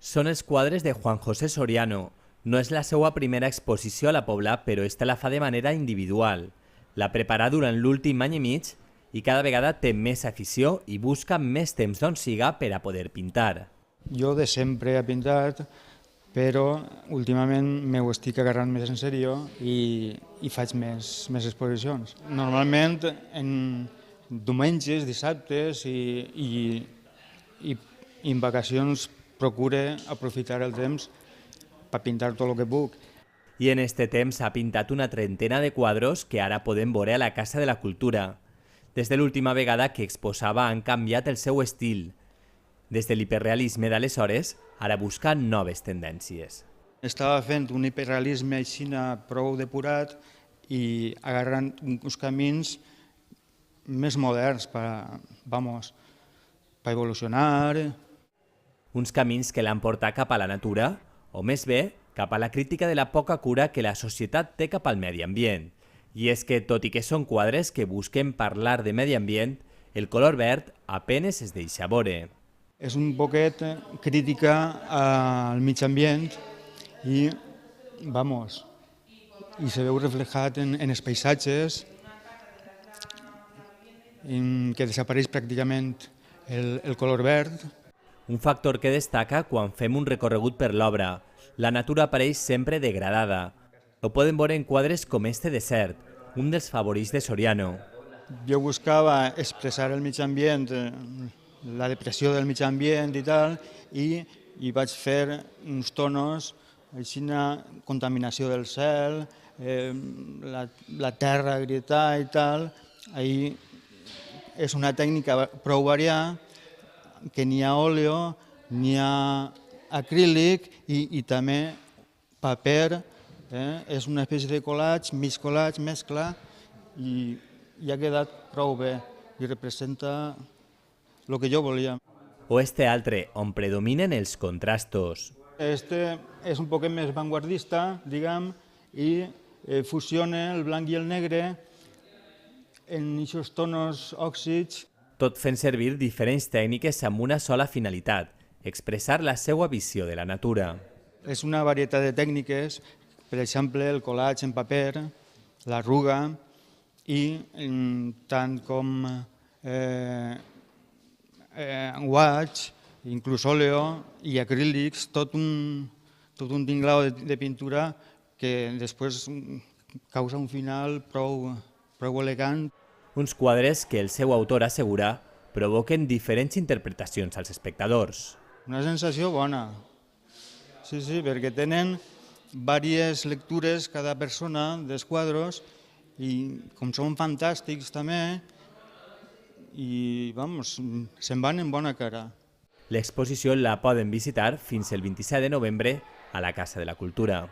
Són els quadres de Juan José Soriano. No és la seva primera exposició a la Pobla, però esta la fa de manera individual. La preparà durant l'últim any i mig i cada vegada té més afició i busca més temps d'on siga per a poder pintar. Jo de sempre he pintat, però últimament m'ho estic agarrant més en sèrio i faig més exposicions. Normalment en diumenges, dissabtes i en vacacions procure aprofitar el temps per pintar tot el que puc. I en este temps ha pintat una trentena de quadros que ara podem veure a la Casa de la Cultura. Des de l'última vegada que exposava han canviat el seu estil. Des de l'hiperrealisme d'aleshores, ara busca noves tendències. Estava fent un hiperrealisme així prou depurat i agarrant uns camins més moderns per evolucionar. Uns camins que l'han portat cap a la natura, o més bé, cap a la crítica de la poca cura que la societat té cap al medi ambient. I és que, tot i que són quadres que busquen parlar de medi ambient, el color verd apenes es deixa veure. És un poquet crítica al mig ambient i se veu reflejat en els paisatges, en què desapareix pràcticament el color verd. Un factor que destaca quan fem un recorregut per l'obra. La natura apareix sempre degradada. Ho poden veure en quadres com este desert, un dels favorits de Soriano. Jo buscava expressar el mig ambient, la depressió del mig ambient i tal, i vaig fer uns tonos, així contaminació del cel, la terra gritar i tal. Ahí és una tècnica prou variada, que n'hi ha óleo, n'hi ha acrílic i també paper. És una espècie de collage, mig collage, mescla, i ha quedat prou bé i representa el que jo volia. O este altre, on predominen els contrastos. Este és un poc més vanguardista, diguem, i fusiona el blanc i el negre en aquests tonos òxids. Tot fent servir diferents tècniques amb una sola finalitat, expressar la seva visió de la natura. És una varietat de tècniques, per exemple, el collage en paper, l'arruga, i tant com guaix, inclús óleo i acrílics, tot un tinglao de pintura que després causa un final prou elegant. Uns quadres que el seu autor assegura provoquen diferents interpretacions als espectadors. Una sensació bona, sí, perquè tenen diverses lectures cada persona dels quadres i com són fantàstics també, i se'n van en bona cara. L'exposició la poden visitar fins el 27 de novembre a la Casa de la Cultura.